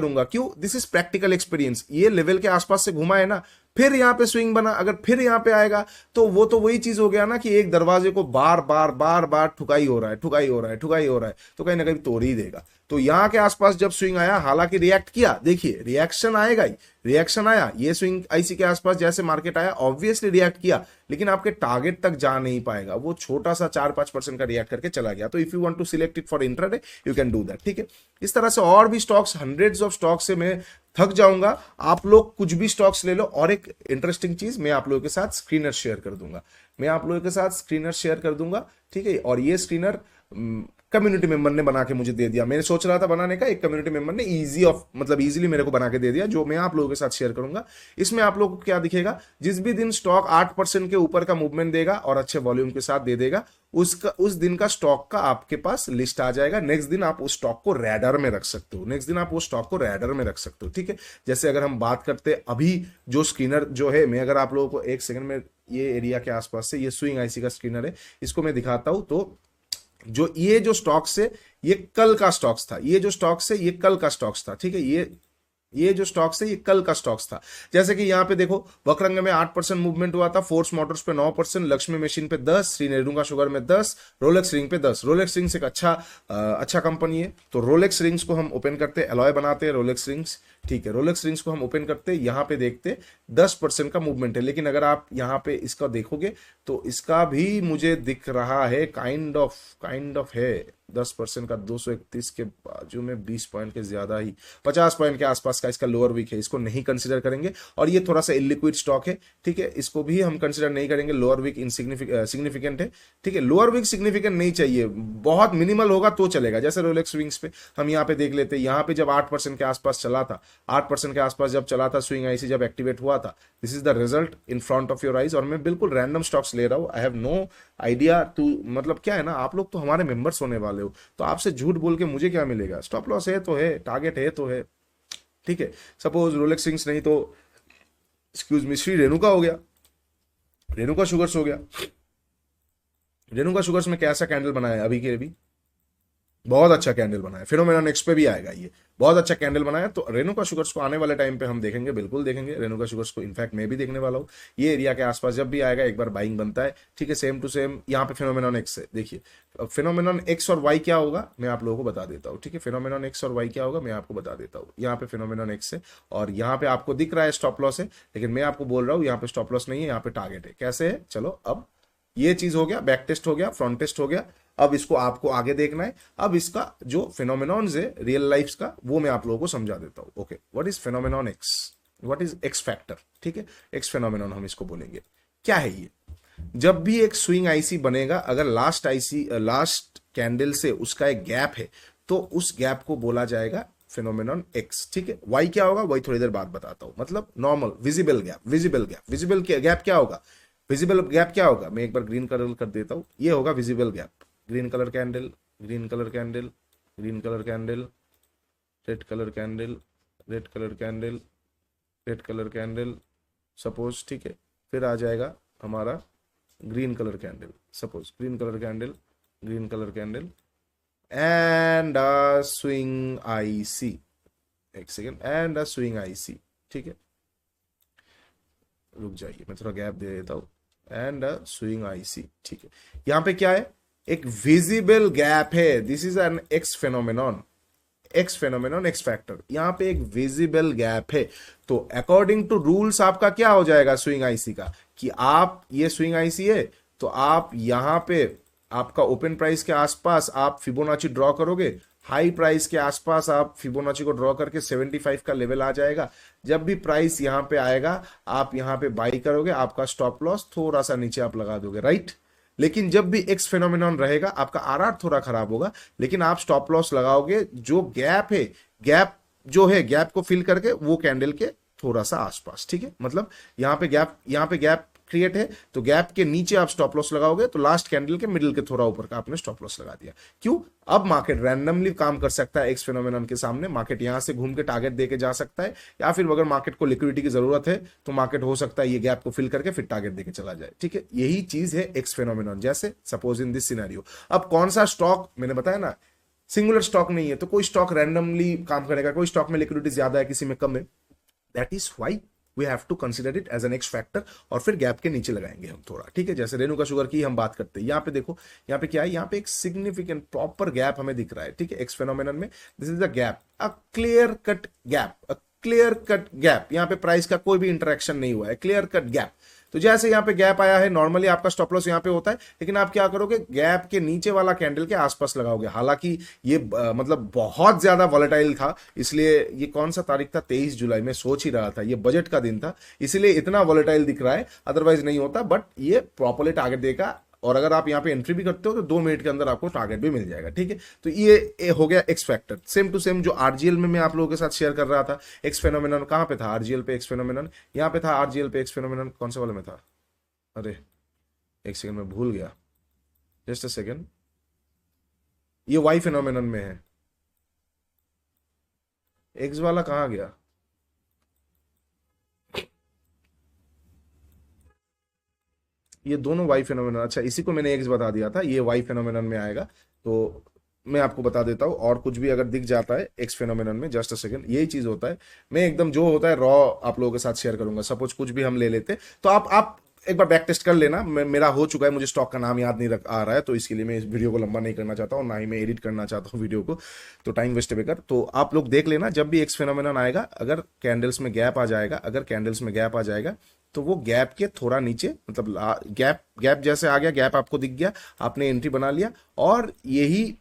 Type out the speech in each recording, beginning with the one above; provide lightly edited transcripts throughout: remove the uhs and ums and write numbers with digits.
करूंगा। क्यों? This is practical experience. ये लेवल के आसपास से घुमा है ना, फिर यहां पे स्विंग बना, अगर फिर यहां पे आएगा तो वो तो वही चीज हो गया ना कि एक दरवाजे को बार बार बार बार ठुकाई हो रहा है, ठुकाई हो रहा है, ठुकाई हो रहा है, तो कहीं ना कहीं तोड़ ही देगा। तो यहां के आसपास जब स्विंग आया, हालांकि रिएक्ट किया, देखिए रिएक्शन आएगा ही, रिएक्शन आया, ये स्विंग आईसी के आसपास जैसे मार्केट आया ऑब्वियसली रिएक्ट किया, लेकिन आपके टारगेट तक जा नहीं पाएगा, वो छोटा सा 4-5% का रिएक्ट करके चला गया। तो if you want to select it for intraday you can do that, ठीक है। इस तरह से और भी स्टॉक्स, हंड्रेड्स ऑफ स्टॉक्स से मैं थक जाऊंगा, आप लोग कुछ भी स्टॉक्स ले लो। और एक इंटरेस्टिंग चीज मैं आप लोगों के साथ स्क्रीनर शेयर कर दूंगा, मैं आप लोगों के साथ स्क्रीनर शेयर कर दूंगा, ठीक है। और ये स्क्रीनर कम्युनिटी मेंबर ने बना के मुझे दे दिया, मैंने सोच रहा था बनाने का, एक कम्युनिटी मेंबर ने इजी ऑफ मतलब इजीली मेरे को बना के दे दिया, जो मैं आप लोगों के साथ शेयर करूंगा। इसमें आप लोगों को क्या दिखेगा, जिस भी दिन स्टॉक 8% के ऊपर का मूवमेंट देगा और अच्छे वॉल्यूम के साथ दे देगा, उसका उस दिन का स्टॉक का आपके पास लिस्ट आ जाएगा। नेक्स्ट दिन आप उस स्टॉक को रैडर में रख सकते हो, नेक्स्ट दिन आप उस स्टॉक को रैडर में रख सकते हो, ठीक है। जैसे अगर हम बात करते अभी जो स्क्रीनर जो है, मैं अगर आप लोगों को एक सेकंड में ये एरिया के आसपास से, ये स्विंग आईसी का स्क्रीनर है, इसको मैं दिखाता हूं। तो जो ये जो स्टॉक्स है ये कल का स्टॉक्स था, ये जो स्टॉक्स है ये कल का स्टॉक्स था, ठीक है। ये जो स्टॉक्स है ये कल का स्टॉक्स था। जैसे कि यहां पे देखो वक्रंग में 8% मूवमेंट हुआ था, फोर्स मोटर्स पे 9%, लक्ष्मी मशीन पे 10, श्री रेणुका शुगर में 10, रोलेक्स रिंग पे 10। रोलेक्स रिंग्स एक अच्छा कंपनी है, तो रोलेक्स रिंग्स को हम ओपन करते, एलॉय बनाते हैं रोलेक्स रिंग्स, ठीक है। रोलेक्स रिंग्स को हम ओपन करते, यहां पे देखते 10% का मूवमेंट है, लेकिन अगर आप यहां पे इसका देखोगे तो इसका भी मुझे दिख रहा है काइंड ऑफ है 10% का, 231 के बाजू में 20 पॉइंट के ज्यादा ही, 50 पॉइंट के आसपास का इसका लोअर वीक है, इसको नहीं कंसीडर करेंगे। और ये थोड़ा सा इलिक्विड स्टॉक है, ठीक है, इसको भी हम कंसीडर नहीं करेंगे, लोअर वीक सिग्निफिकेंट है, ठीक है। लोअर वीक सिग्निफिकेंट नहीं चाहिए, बहुत मिनिमल होगा तो चलेगा। जैसे रोलेक्स विंग्स पे हम यहाँ पे देख लेते हैं, यहाँ पे जब 8% के आसपास चला था, 8% के आसपास जब चला था, स्विंग आईसी जब एक्टिवेट हुआ था, this is the result in front of your eyes. और मैं बिल्कुल रैंडम स्टॉक्स ले रहा हूँ, I have no idea to, मतलब क्या है ना, आप लोग तो हमारे मेंबर्स होने वाले हो, तो आपसे झूठ बोल के मुझे क्या मिलेगा, स्टॉप लॉस है तो है, टारगेट है तो है, ठीक है। सपोज रोलेक्स सिंग्स नहीं तो एक्सक्यूज मी श्री रेणुका हो गया, रेणुका शुगर्स हो गया। रेणुका शुगर्स में कैसा कैंडल बनाया है अभी के अभी, बहुत अच्छा कैंडल बनाया, फिनोमेनन एक्स पे भी आएगा, ये बहुत अच्छा कैंडल बनाया। तो रेणुका शुगर्स को आने वाले टाइम पे हम देखेंगे, बिल्कुल देखेंगे रेणुका शुगर्स को, इनफैक्ट मैं भी देखने वाला हूँ। ये एरिया के आसपास जब भी आएगा एक बार बाइंग बनता है, ठीक है। सेम टू सेम यहाँ पे फिनोमेनन एक्स है, देखिए फिनोमेनन एक्स और वाई क्या होगा मैं आप लोगों को बता देता हूँ, ठीक है। फिनोमेनन एक्स और वाई क्या होगा मैं आपको बता देता हूँ। यहाँ पे फिनोमेनन एक्स है और यहाँ पे आपको दिख रहा है स्टॉप लॉस है, लेकिन मैं आपको बोल रहा हूँ यहाँ पे स्टॉप लॉस नहीं है, यहाँ पे टारगेट है। कैसे है, चलो अब ये चीज हो गया, बैक टेस्ट हो गया, फ्रंट टेस्ट हो गया, अब इसको आपको आगे देखना है। अब इसका जो फिनोमेनॉन्स है रियल लाइफ का, वो मैं आप लोगों को समझा देता हूं। Okay, what is phenomenon X, what is X factor, ठीक है, एक्स फिनोमेनॉन हम इसको बोलेंगे। क्या है ये, जब भी एक स्विंग आईसी बनेगा, अगर लास्ट कैंडल से उसका एक गैप है, तो उस गैप को बोला जाएगा फिनोमेनॉन एक्स, ठीक है। वाई क्या होगा वही थोड़ी देर बाद बताता हूं, मतलब normal visible gap, visible gap क्या होगा, विजिबल गैप क्या होगा, मैं एक बार ग्रीन कलर कर देता हूं, ये होगा visible gap. Green colour candle, green colour candle, green colour candle, red colour candle, red colour candle, red colour candle suppose, ठीक है। फिर आ जाएगा हमारा green colour candle, suppose green colour candle, green colour candle and a swing I see, एक second, and a swing I see, ठीक है। रुक जाइए मैं थोड़ा गैप दे देता हूं, एंड अ स्विंग आईसी, ठीक है। यहां पे क्या है, एक विजिबल गैप है, this is an X phenomenon, X factor, यहां पे एक विजिबल गैप है। तो अकॉर्डिंग टू रूल्स आपका क्या हो जाएगा स्विंग आईसी का, कि आप ये स्विंग आईसी है तो आप यहां पे आपका ओपन प्राइस के आसपास आप फिबोनाची ड्रॉ करोगे, हाई प्राइस के आसपास आप फिबोनाची को ड्रॉ करके 75 का लेवल आ जाएगा। जब भी प्राइस यहां पे आएगा आप यहां पे बाई करोगे, आपका स्टॉप लॉस थोड़ा सा नीचे आप लगा दोगे, राइट। लेकिन जब भी एक्स फेनोमेनॉन रहेगा आपका आरआर थोड़ा खराब होगा, लेकिन आप स्टॉप लॉस लगाओगे जो गैप है, गैप जो है गैप को फिल करके वो कैंडल के थोड़ा सा आसपास, ठीक है। मतलब यहां पे गैप क्रिएट है तो गैप के नीचे आप स्टॉप लॉस लगाओगे, तो लास्ट कैंडल के मिडिल के थोड़ा ऊपर का आपने स्टॉप लॉस लगा दिया। क्यों, अब मार्केट रैंडमली काम कर सकता है एक्स फिनोमेनन के सामने, मार्केट यहां से घूम के टारगेट देके जा सकता है, या फिर अगर मार्केट को लिक्विडिटी की जरूरत है तो मार्केट हो सकता है ये गैप को फिल करके फिर टारगेट देके चला जाए, ठीक है। यही चीज है एक्स फिनोमेनन, जैसे सपोज इन दिस सिनेरियो। अब कौन सा स्टॉक, मैंने बताया ना सिंगुलर स्टॉक नहीं है, तो कोई स्टॉक रैंडमली काम करेगा, कोई स्टॉक में लिक्विडिटी ज्यादा है, किसी में कम है, that is why we have to consider it as an X factor, और फिर गैप के नीचे लगाएंगे हम थोड़ा, ठीक है। जैसे रेणुका शुगर की हम बात करते हैं, यहाँ पे देखो, यहाँ पे क्या है, यहाँ पे एक सिग्निफिकेंट प्रॉपर गैप हमें दिख रहा है, ठीक है, एक्स फेनोमेनन में। This is the gap, a clear cut gap, a clear cut gap, यहाँ पे प्राइस का कोई भी इंटरेक्शन नहीं हुआ है, क्लियर कट गैप। तो जैसे यहाँ पे गैप आया है, नॉर्मली आपका स्टॉप लॉस यहाँ पे होता है, लेकिन आप क्या करोगे, गैप के नीचे वाला कैंडल के आसपास लगाओगे। हालांकि ये मतलब बहुत ज्यादा वॉलेटाइल था, इसलिए ये कौन सा तारीख था, 23 जुलाई, में सोच ही रहा था, ये बजट का दिन था, इसलिए इतना वॉलेटाइल दिख रहा है, अदरवाइज नहीं होता। बट ये प्रॉपरली टारगेट देगा, और अगर आप यहाँ पे एंट्री भी करते हो तो 2 मिनट के अंदर आपको टारगेट भी मिल जाएगा, ठीक है। तो ये हो गया X factor. Same to same जो आरजीएल में मैं आप लोगों के साथ शेयर कर रहा था, एक्स फेनोमेनन कहाँ पे था, आरजीएल पे एक्स फेनोमेनन, यहाँ पे था आरजीएल पे एक्स फेनोमेनन, कौन से वाले में था, अरे एक सेकंड में भूल गया, जस्ट अ सेकंड, ये वाई फेनोमेनन में है, एक्स वाला कहाँ गया, ये दोनों वाई फेनोमेनन, अच्छा इसी को मैंने एक्स बता दिया था, ये वाई फेनोमेनन में आएगा। तो मैं आपको बता देता हूँ, और कुछ भी अगर दिख जाता है एक्स फेनोमेनन में, जस्ट अ सेकंड, यही चीज होता है। मैं एकदम जो होता है रॉ आप लोगों के साथ शेयर करूंगा। सपोज कुछ भी हम ले लेते, तो आप एक बार बैक टेस्ट कर लेना, मेरा हो चुका है, मुझे स्टॉक का नाम याद नहीं आ रहा है, तो इसके लिए मैं इस वीडियो को लंबा नहीं करना चाहता हूँ, ना ही मैं एडिट करना चाहता हूँ वीडियो को, तो टाइम वेस्ट बेकर। तो आप लोग देख लेना, जब भी एक्स फेनोमेनन आएगा, अगर कैंडल्स में गैप आ जाएगा, अगर कैंडल्स में गैप आ जाएगा, तो वो गैप के थोड़ा नीचे, मतलब गैप गैप जैसे आ गया, गैप आपको दिख गया, आपने एंट्री बना लिया, और यही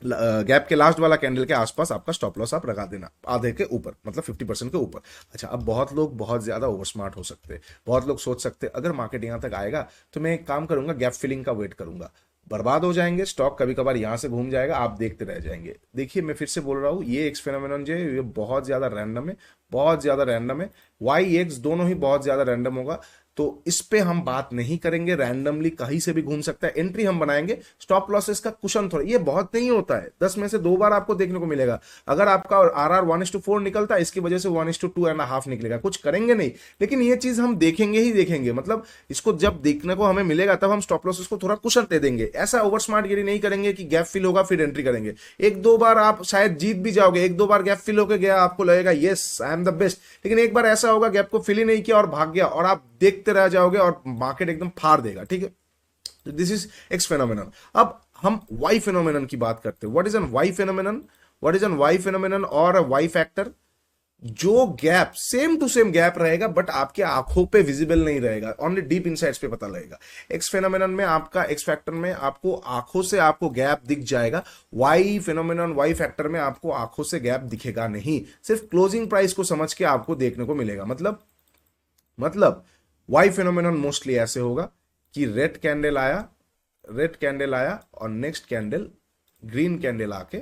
गैप के लास्ट वाला कैंडल के आसपास आपका स्टॉप लॉस आप लगा देना, आधे के ऊपर, मतलब 50% के ऊपर। अच्छा, अब बहुत लोग बहुत ज्यादा ओवर स्मार्ट हो सकते हैं, बहुत लोग सोच सकते हैं अगर मार्केट यहां तक आएगा तो मैं एक काम करूंगा, गैप फिलिंग का वेट करूंगा, बर्बाद हो जाएंगे स्टॉक, कभी कभार यहां से घूम जाएगा, आप देखते रह जाएंगे। देखिए मैं फिर से बोल रहा हूं, ये एक्स फेनोमेनन जो है ये बहुत ज्यादा रैंडम है, बहुत ज्यादा रैंडम है, वाई एक्स दोनों ही बहुत ज्यादा रैंडम होगा। तो इस पे हम बात नहीं करेंगे, रैंडमली कहीं से भी घूम सकता है, एंट्री हम बनाएंगे, स्टॉप लॉसेस का कुशन थोड़ा, ये बहुत नहीं होता है, 10 में से 2 बार आपको देखने को मिलेगा। अगर आपका आरआर 1:4 निकलता है, इसकी वजह से 1:2.5 निकलेगा, कुछ करेंगे नहीं, लेकिन ये चीज हम देखेंगे ही देखेंगे, मतलब इसको जब देखने को हमें मिलेगा तब हम स्टॉप लॉसेस को थोड़ा कुशन दे देंगे। ऐसा ओवर स्मार्ट गिरी नहीं करेंगे कि गैप फिल होगा फिर एंट्री करेंगे, 1-2 बार आप शायद जीत भी जाओगे, 1-2 बार गैप फिल होकर गया, आपको लगेगा yes I am the best, लेकिन एक बार ऐसा होगा गैप को फिल ही नहीं किया और भाग गया, और आप देखते रह जाओगे और मार्केट एकदम फाड़ देगा, ठीक है। तो दिस इज एक्स फेनोमेनन। अब हम वाई फेनोमेनन की बात करते हैं। What is an Y phenomenon, what is an Y phenomenon और वाई फैक्टर, जो gap same to same gap रहेगा बट आपके आंखों पे विजिबल नहीं रहेगा, ओनली डीप इनसाइट्स पे पता लगेगा। एक्स फेनोमेनन में आपका, एक्स फैक्टर में आपको आंखों से आपको गैप दिख जाएगा, वाई फेनोमेनन वाई फैक्टर में आपको आंखों से गैप दिखेगा नहीं, सिर्फ क्लोजिंग प्राइस को समझ के आपको देखने को मिलेगा। मतलब वाई फेनोमेनन मोस्टली ऐसे होगा कि रेड कैंडल आया और नेक्स्ट कैंडल ग्रीन कैंडल आके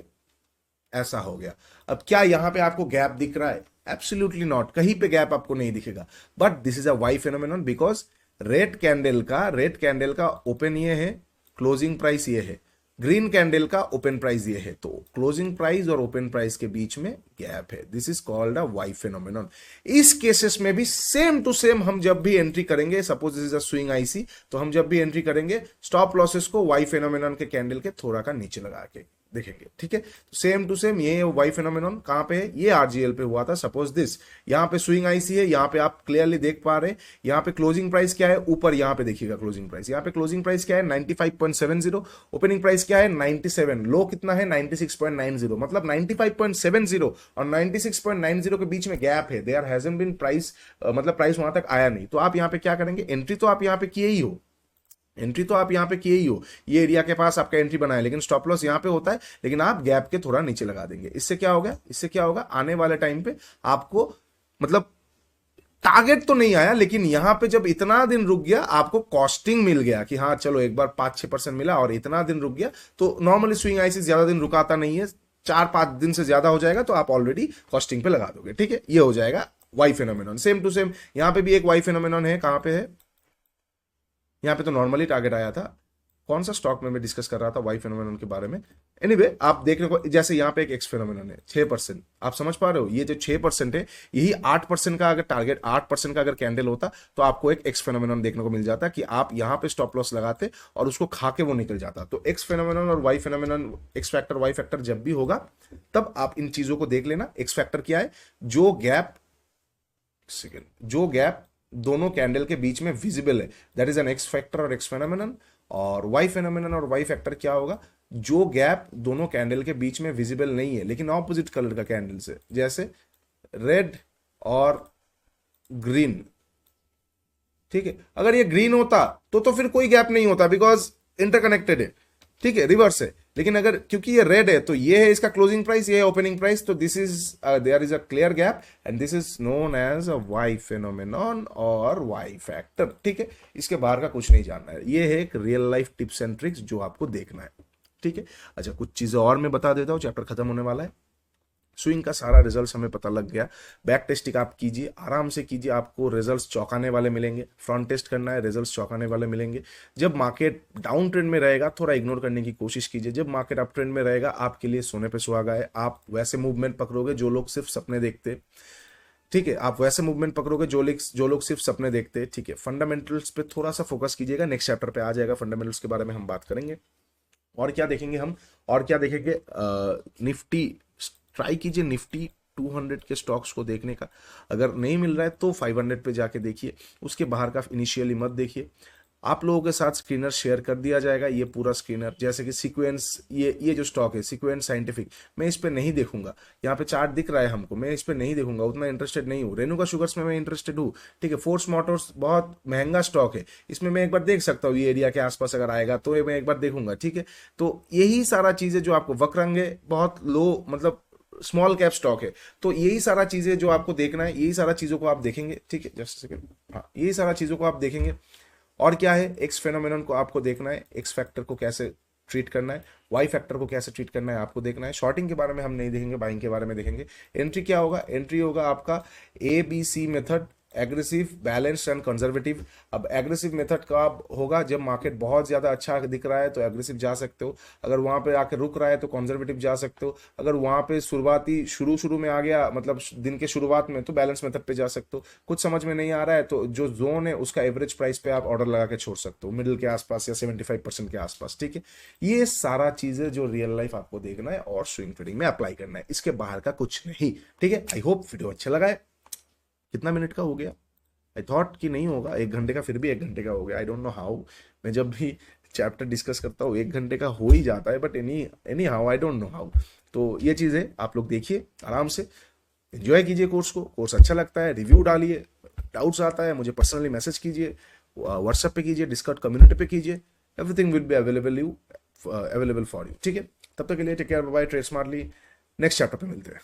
ऐसा हो गया। अब क्या यहां पे आपको गैप दिख रहा है? एब्सोल्युटली नॉट, कहीं पे गैप आपको नहीं दिखेगा, but this is a Y phenomenon because red candle का ओपन ये है, क्लोजिंग प्राइस ये है, ग्रीन कैंडल का ओपन प्राइस ये है, तो क्लोजिंग प्राइस और ओपन प्राइस के बीच में गैप है, this is called a Y phenomenon. इस केसेस में भी सेम टू सेम हम जब भी एंट्री करेंगे, suppose this is a swing IC, तो हम जब भी एंट्री करेंगे स्टॉप लॉसेस को वाई फेनोमेनन के कैंडल के थोड़ा का नीचे लगा के देखेंगे, ठीक है। तो सेम टू सेम ये वाई फेनोमेनन कहां पे है, ये आरजीएल पे हुआ था। सपोज दिस, यहां पे स्विंग आईसी है, यहां पे आप क्लियरली देख पा रहे हैं, यहां पे क्लोजिंग प्राइस क्या है, ऊपर यहां पे देखिएगा क्लोजिंग प्राइस, यहां पे क्लोजिंग प्राइस क्या है 95.70, ओपनिंग प्राइस क्या है 97, लो कितना है 96.90, मतलब 95.70 और 96.90 के बीच में गैप है, देयर हैजंट बीन प्राइस, मतलब प्राइस वहां तक आया नहीं। तो आप यहां पे क्या करेंगे, एंट्री तो आप यहां पे किए ही हो, ये एरिया के पास आपका एंट्री बनाया, लेकिन स्टॉप लॉस यहां पे होता है, लेकिन आप गैप के थोड़ा नीचे लगा देंगे। इससे क्या होगा, आने वाले टाइम पे आपको, मतलब टारगेट तो नहीं आया, लेकिन यहां पे जब इतना दिन रुक गया आपको कॉस्टिंग मिल गया कि हाँ चलो एक बार 5-6% मिला और इतना दिन रुक गया। तो नॉर्मली स्विंग आईसी ज्यादा दिन रुकाता नहीं है, 4-5 दिन से ज्यादा हो जाएगा तो आप ऑलरेडी कॉस्टिंग पे लगा दोगे, ठीक है। ये हो जाएगा Y phenomenon. Same to same यहां पे भी एक वाई फेनोमेनन है, कहां पे है, यहां पे तो नॉर्मली टारगेट आया था, कौन सा स्टॉक में मैं डिस्कस कर रहा था वाई फेनोमेनन के बारे में। एनीवे आप देखने को, जैसे यहाँ पे एक एक्स फेनोमेनन है 6%, आप समझ पा रहे हो, ये जो 6% है यही 8% का अगर टारगेट, 8% का अगर कैंडल होता तो आपको एक एक्स फेनोमेनन देखने को मिल जाता कि आप यहाँ पे स्टॉप लॉस लगाते और उसको खा के वो निकल जाता। तो एक्स फेनोमेनन और Y phenomenon, X factor Y factor जब भी होगा तब आप इन चीजों को देख लेना। एक्स फैक्टर क्या है, जो गैप, जो गैप दोनों कैंडल के बीच में विजिबल है, that is an X factor और एक्स फेनोमेनन। और वाई फेनोमेनन और वाई फैक्टर क्या होगा, जो गैप दोनों कैंडल के बीच में विजिबल नहीं है लेकिन ऑपोजिट कलर का कैंडल से, जैसे रेड और ग्रीन, ठीक है। अगर ये ग्रीन होता तो फिर कोई गैप नहीं होता बिकॉज इंटरकनेक्टेड है, ठीक है, रिवर्स है। लेकिन अगर क्योंकि ये रेड है तो ये है इसका क्लोजिंग प्राइस, ये है ओपनिंग प्राइस, तो this is there is a clear gap and this is known as a Y phenomenon और वाई फैक्टर, ठीक है। इसके बाहर का कुछ नहीं जानना है, ये है एक real life tips and tricks जो आपको देखना है, ठीक है। अच्छा, कुछ चीजें और मैं बता देता हूं, चैप्टर खत्म होने वाला है। स्विंग का सारा रिजल्ट्स हमें पता लग गया। बैक टेस्टिंग आप कीजिए, आराम से कीजिए, आपको रिजल्ट्स चौंकाने वाले मिलेंगे। फ्रंट टेस्ट करना है, रिजल्ट्स चौंकाने वाले मिलेंगे। जब मार्केट डाउन ट्रेंड में रहेगा थोड़ा इग्नोर करने की कोशिश कीजिए, जब मार्केट अप ट्रेंड में रहेगा आपके लिए सोने पे सुहागा है। आप वैसे मूवमेंट पकड़ोगे जो लोग सिर्फ सपने देखते, ठीक है, आप वैसे मूवमेंट पकड़ोगे जो लोग सिर्फ सपने देखते, ठीक है। फंडामेंटल्स पे थोड़ा सा फोकस कीजिएगा, नेक्स्ट चैप्टर पे आ जाएगा, फंडामेंटल्स के बारे में हम बात करेंगे। और क्या देखेंगे हम, और क्या देखेंगे, निफ्टी ट्राई कीजिए, निफ्टी 200 के स्टॉक्स को देखने का। अगर नहीं मिल रहा है तो 500 पे जाके देखिए, उसके बाहर का इनिशियली मत देखिए। आप लोगों के साथ स्क्रीनर शेयर कर दिया जाएगा, ये पूरा स्क्रीनर, जैसे कि सीक्वेंस, ये जो स्टॉक है सीक्वेंस साइंटिफिक, मैं इस पे नहीं देखूंगा। यहाँ पे चार्ट दिख रहा है हमको, मैं इस पे नहीं देखूंगा, उतना इंटरेस्टेड नहीं हूँ। रेणुका शुगर्स में मैं इंटरेस्टेड हूँ, ठीक है। फोर्स मोटर्स बहुत महंगा स्टॉक है, इसमें मैं एक बार देख सकता हूँ, ये एरिया के आसपास अगर आएगा तो ये मैं एक बार देखूंगा, ठीक है। तो यही सारा चीजें जो आपको, वक्रंग है बहुत लो, मतलब स्मॉल कैप स्टॉक है, तो यही सारा चीजें जो आपको देखना है, यही सारा चीजों को आप देखेंगे, ठीक है। जस्ट सेकंड, हाँ, यही सारा चीजों को आप देखेंगे। और क्या है, एक्स फेनोमेनन को आपको देखना है, एक्स फैक्टर को कैसे ट्रीट करना है, वाई फैक्टर को कैसे ट्रीट करना है आपको देखना है। शॉर्टिंग के बारे में हम नहीं देखेंगे, बाइंग के बारे में देखेंगे। एंट्री क्या होगा, एंट्री होगा आपका ABC method, aggressive, balanced and conservative. अब एग्रेसिव मेथड का होगा जब मार्केट बहुत ज्यादा अच्छा दिख रहा है तो एग्रेसिव जा सकते हो, अगर वहां पे आके रुक रहा है तो कंजर्वेटिव जा सकते हो, अगर वहां पे शुरुआती शुरू में आ गया, मतलब दिन के शुरुआत में, तो बैलेंस मेथड पे जा सकते हो। कुछ समझ में नहीं आ रहा है तो जो जोन है उसका एवरेज प्राइस पे आप ऑर्डर लगा के छोड़ सकते हो, मिडिल के आसपास या 75% के आसपास, ठीक है। ये सारा चीजें जो रियल लाइफ आपको देखना है और स्विंग ट्रेडिंग में अप्लाई करना है, इसके बाहर का कुछ नहीं, ठीक है। आई होप वीडियो अच्छा लगा है। कितना मिनट का हो गया, आई थॉट कि नहीं होगा 1 घंटे का, फिर भी 1 घंटे का हो गया। आई डोंट नो हाउ, मैं जब भी चैप्टर डिस्कस करता हूँ 1 घंटे का हो ही जाता है, but any how, I don't know how. तो ये चीज़ें आप लोग देखिए, आराम से एंजॉय कीजिए कोर्स को। कोर्स अच्छा लगता है रिव्यू डालिए, डाउट्स आता है मुझे पर्सनली मैसेज कीजिए, व्हाट्सएप पे कीजिए, डिस्कॉर्ड कम्युनिटी पे कीजिए, everything will be available for you, ठीक है। तब तक के लिए take care, bye, trade smartly. Next chapter पे मिलते हैं।